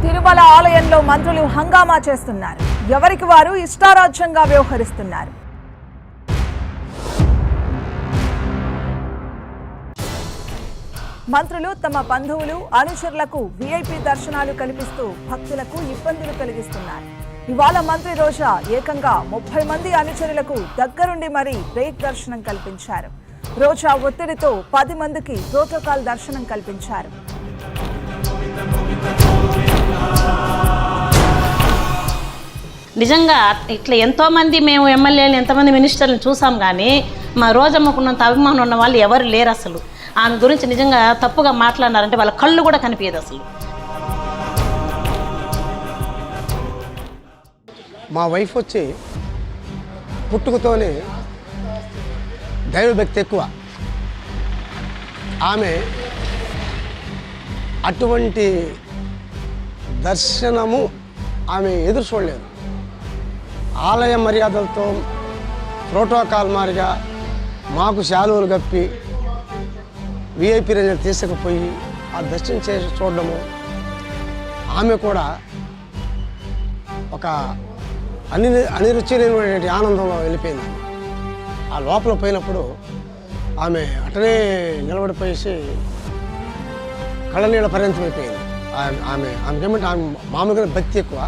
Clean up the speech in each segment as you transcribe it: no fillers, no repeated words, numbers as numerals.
తిరుమల ఆలయంలో మంత్రులు హంగామా చేస్తున్నారు. ఎవరికి వారు ఇష్టారాజ్యంగా వ్యవహరిస్తున్నారు. మంత్రులు తమ బంధువులు అనుచరులకు వీఐపీ దర్శనాలు కల్పిస్తూ భక్తులకు ఇబ్బందులు కలిగిస్తున్నారు. ఇవాళ మంత్రి రోజా ఏకంగా 30 మంది అనుచరులకు దగ్గరుండి మరీ బ్రేక్ దర్శనం కల్పించారు. రోజా ఒత్తిడితో 10 మందికి ప్రోటోకాల్ దర్శనం కల్పించారు. నిజంగా ఇట్లా ఎంతోమంది మేము ఎమ్మెల్యేలు ఎంతమంది మినిస్టర్లను చూసాం, కానీ మా రోజమ్మకున్నంత అభిమానం ఉన్న వాళ్ళు ఎవరు లేరు. అసలు ఆమె గురించి నిజంగా తప్పుగా మాట్లాడినారంటే వాళ్ళ కళ్ళు కూడా కనిపించదు. అసలు మా వైఫ్ వచ్చి పుట్టుకతోనే దైవభక్తి ఎక్కువ. ఆమె అటువంటి దర్శనము ఆమె ఎదురు చూడలేదు. ఆలయ మర్యాదలతో ప్రోటోకాల్ మారిగా మాకు శాలువలు కప్పి విఐపీ రేంజ్ తీసుకుపోయి ఆ దర్శనం చేసి చూడడము, ఆమె కూడా ఒక అనిరుచినటువంటి ఆనందంలో వెళ్ళిపోయింది. ఆ లోపల పోయినప్పుడు ఆమె అటనే నిలబడిపోయేసి కళ్ళనీళ్ళ పర్యంతం అయిపోయింది. ఆమెకేమంటే ఆమె మామూలుగా భక్తి ఎక్కువ.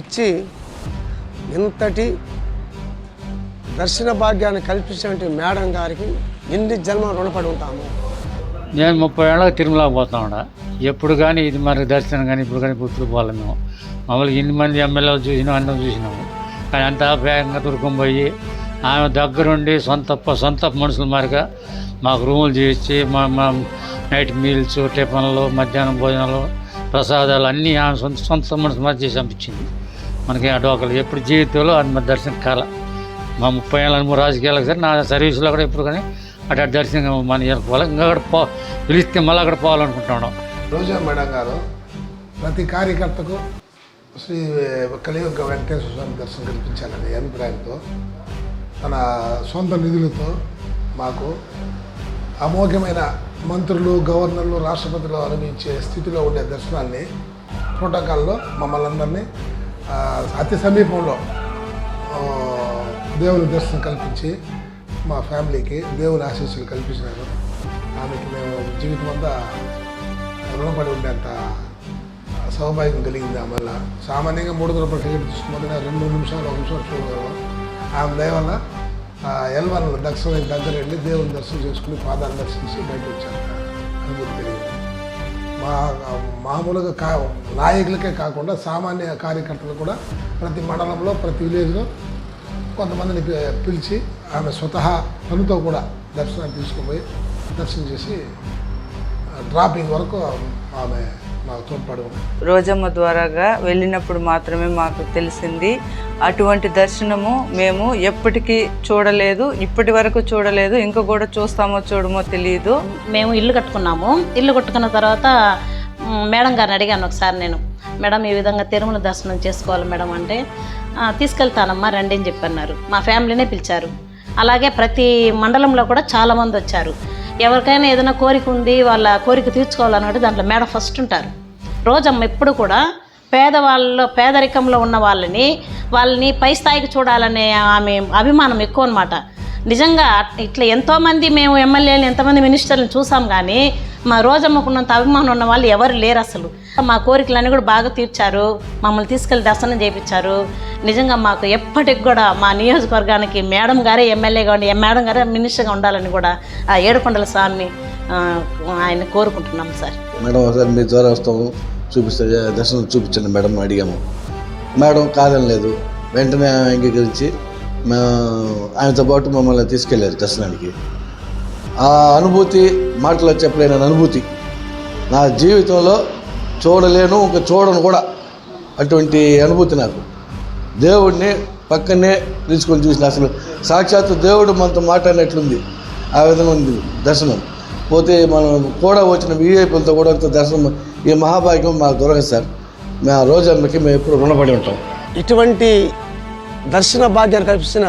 వచ్చి ఇంతటి దర్శన భాగ్యాన్ని కల్పించినటువంటి మేడం గారికి ఎన్ని జన్మలు రుణపడి ఉంటాము. నేను 30 ఏళ్ళకి తిరుమలకు పోతాం. ఎప్పుడు కానీ ఇది మనకి దర్శనం కానీ ఇప్పుడు కానీ పుట్టుకు పోవాలి. మేము మామూలుగా ఇన్ని మంది ఎమ్మెల్యేలు చూసినాం, అన్నం చూసినాము, కానీ అంతా వేగంగా దుర్గం పోయి ఆమె దగ్గరుండి సొంత మనుషుల మారిగా మాకు రూములు చేయించి మా నైట్ మీల్స్, టిఫన్లు, మధ్యాహ్నం భోజనాలు, ప్రసాదాలు అన్నీ ఆమె సొంత మనుషుల మారి చేసి పంపించింది. మనకి ఆ డోకలు ఎప్పుడు జీవితంలో అది మన దర్శనం కాల. మా 30 ఏళ్ళ అనుభవం రాజకీయాలకు సరే నా సర్వీసులో కూడా ఎప్పుడు కానీ అటు దర్శనం మన వెళ్ళిపోవాలి. ఇంకా అక్కడ పిలిస్తే మళ్ళీ అక్కడ పోవాలనుకుంటున్నాం. రోజా మేడం గారు ప్రతి కార్యకర్తకు శ్రీ కలియుగ వెంకటేశ్వర స్వామి దర్శనం కల్పించాలనే అభిప్రాయంతో తన సొంత నిధులతో మాకు అమోఘమైన మంత్రులు, గవర్నర్లు, రాష్ట్రపతులు అనుభవించే స్థితిలో ఉండే దర్శనాన్ని ప్రోటోకాల్లో మమ్మల్ని అందరినీ అతి సమీపంలో దేవుని దర్శనం కల్పించి మా ఫ్యామిలీకి దేవుని ఆశీస్సులు కల్పించినారు. ఆమెకి మేము జీవితం అంతా రుణపడి ఉండేంత సౌభాగ్యం కలిగింది. వల్ల సామాన్యంగా 300 రూపాయల టికెట్ తీసుకుని 2 నిమిషాలు 1 నిమిషం చూడగలం. ఆమె దయ వల్ల ఎల్వన్ దర్శనం దగ్గర వెళ్ళి దేవుని దర్శనం చేసుకుని పాదాలు దర్శించి బయట వచ్చాక అనుభూతి కలిగింది. మామూలుగా నాయకులకే కాకుండా సామాన్య కార్యకర్తలు కూడా ప్రతి మండలంలో ప్రతి విలేజ్లో కొంతమందిని పిలిచి ఆమె స్వతహా పనితో కూడా దర్శనాన్ని తీసుకుపోయి దర్శనం చేసి డ్రాపింగ్ వరకు ఆమె మాకు తోడ్పడి ఉంది. రోజమ్మ ద్వారాగా వెళ్ళినప్పుడు మాత్రమే మాకు తెలిసింది. అటువంటి దర్శనము మేము ఎప్పటికీ చూడలేదు, ఇప్పటి వరకు చూడలేదు, ఇంకా కూడా చూస్తామో చూడమో తెలియదు. మేము ఇల్లు కట్టుకున్నాము. ఇల్లు కట్టుకున్న తర్వాత మేడం గారిని అడిగాను ఒకసారి నేను, మేడం ఈ విధంగా తిరుమల దర్శనం చేసుకోవాలి మేడం అంటే, తీసుకెళ్తానమ్మా రండి అని చెప్పన్నారు. మా ఫ్యామిలీనే పిలిచారు. అలాగే ప్రతి మండలంలో కూడా చాలామంది వచ్చారు. ఎవరికైనా ఏదైనా కోరిక ఉంది, వాళ్ళ కోరిక తీర్చుకోవాలన్నట్టు దాంట్లో మేడం ఫస్ట్ ఉంటారు. రోజమ్మ ఎప్పుడు కూడా పేదరికంలో ఉన్న వాళ్ళని పై స్థాయికి చూడాలనే ఆమె అభిమానం ఎక్కువ అనమాట. నిజంగా ఇట్లా ఎంతోమంది మేము ఎమ్మెల్యేలు ఎంతమంది మినిస్టర్లను చూసాం, కానీ మా రోజమ్మకున్నంత అభిమానం ఉన్న వాళ్ళు ఎవరు లేరు. అసలు మా కోరికలన్నీ కూడా బాగా తీర్చారు. మమ్మల్ని తీసుకెళ్ళి దర్శనం చేయించారు. నిజంగా మాకు ఎప్పటికి కూడా మా నియోజకవర్గానికి మేడం గారే ఎమ్మెల్యేగా ఉండి మేడం గారే మినిస్టర్గా ఉండాలని కూడా ఆ ఏడుకొండల స్వామి ఆయన కోరుకుంటున్నాం సార్. మేడం ఒకసారి మీ ద్వారా వస్తాము, చూపిస్తే దర్శనం చూపించండి మేడం అడిగాము. మేడం కాదని లేదు, వెంటనే అంగీకరించి ఆయనతో పాటు మమ్మల్ని తీసుకెళ్ళారు దర్శనానికి. ఆ అనుభూతి మాటలో చెప్పలేని అనుభూతి నా జీవితంలో చూడలేను, ఇంకా చూడను కూడా. అటువంటి అనుభూతి నాకు. దేవుడిని పక్కనే తీసుకొని చూసిన, అసలు సాక్షాత్తు దేవుడు మనతో మాట్లాడినట్లుంది. ఆ విధంగా ఉంది దర్శనం. పోతే మనం కూడా వచ్చిన వీఐపీలతో కూడా దర్శనం, ఈ మహాభాగ్యం మాకు దొరకదు సార్. మా రోజమ్మకి మేము ఎప్పుడు రుణపడి ఉంటాం. ఇటువంటి దర్శన భాగ్యాన్ని కల్పించిన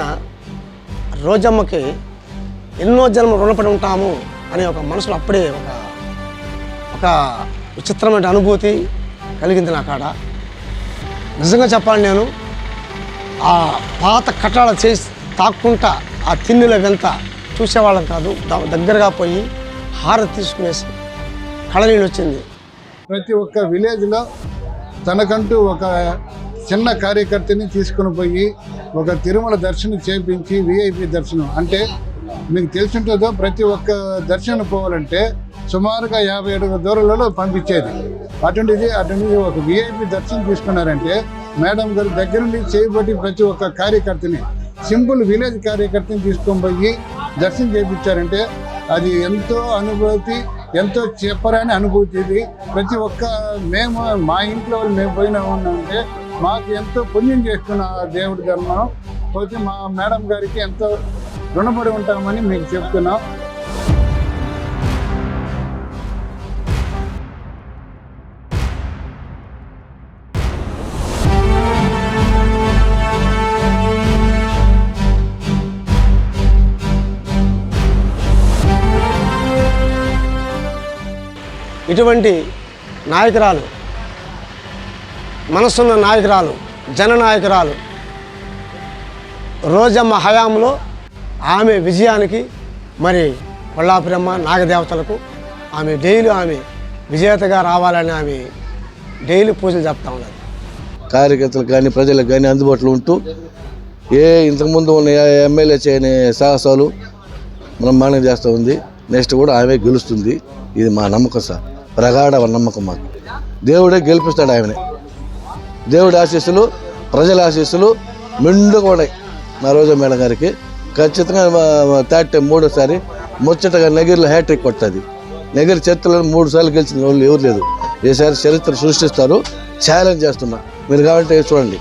రోజమ్మకి ఎన్నో జన్మలు రుణపడి ఉంటాము అనే ఒక మనసులో అప్పుడే ఒక విచిత్రమైన అనుభూతి, కలిగింది నా కాడ. నిజంగా చెప్పాలి, నేను ఆ పాత కట్టడాలు చేసి తాక్కుంటా ఆ తిన్నుల వెంత చూసేవాళ్ళం కాదు, దగ్గరగా పోయి హారతి తీసుకునేసి కళనీళ్ళు వచ్చింది. ప్రతి ఒక్క విలేజ్లో తనకంటూ ఒక చిన్న కార్యకర్తని తీసుకుని పోయి ఒక తిరుమల దర్శనం చేయించి విఐపి దర్శనం అంటే మీకు తెలిసింటుందో ప్రతి ఒక్క దర్శనం పోవాలంటే సుమారుగా 50 అడుగుల దూరంలో పంపించేది. అటువంటిది ఒక విఐపి దర్శనం తీసుకున్నారంటే మేడం గారి దగ్గర నుండి చేయబట్టి ప్రతి ఒక్క కార్యకర్తని సింపుల్ విలేజ్ కార్యకర్తని తీసుకొని పోయి దర్శనం చేయించారంటే అది ఎంతో అనుభూతి, ఎంతో చెప్పరాని అనుభూతి. ఇది ప్రతి ఒక్క మేము మా ఇంట్లో మేము పోయినా ఉన్నామంటే మాకు ఎంతో పుణ్యం చేసుకున్న దేవుడి ధర్మం పోతే మా మేడం గారికి ఎంతో రుణపడి ఉంటామని మీకు చెప్తున్నాం. ఇటువంటి నాయకురాలు, మనసున్న నాయకురాలు, జననాయకురాలు రోజమ్మ హయాంలో ఆమె విజయానికి మరి కొల్లాపురమ్మ నాగదేవతలకు ఆమె విజేతగా రావాలని ఆమె డైలీ పూజలు చెప్తా ఉన్నది. కార్యకర్తలకు కానీ ప్రజలకు కానీ అందుబాటులో ఉంటూ ఇంతకుముందు ఉన్న ఎమ్మెల్యే చేయని సాహసాలు బ్రహ్మాండంగా చేస్తూ ఉంది. నెక్స్ట్ కూడా ఆమె గెలుస్తుంది. ఇది మా నమ్మకం సార్, ప్రగాఢ నమ్మకం మాకు. దేవుడే గెలిపిస్తాడు ఆమెనే. దేవుడి ఆశీస్సులు, ప్రజల ఆశీస్సులు మెండుగా ఉన్నాయి మా రోజా మేడం గారికి. ఖచ్చితంగా 3వ ముచ్చటగా నగిరిలో హ్యాట్రిక్ కొడుతుంది. నగిరి చరిత్రలో 3 సార్లు గెలిచిన వాళ్ళు ఎవరు లేదు. ఈసారి చరిత్ర సృష్టిస్తారు. ఛాలెంజ్ చేస్తున్నా, మీరు కావాలంటే చూడండి.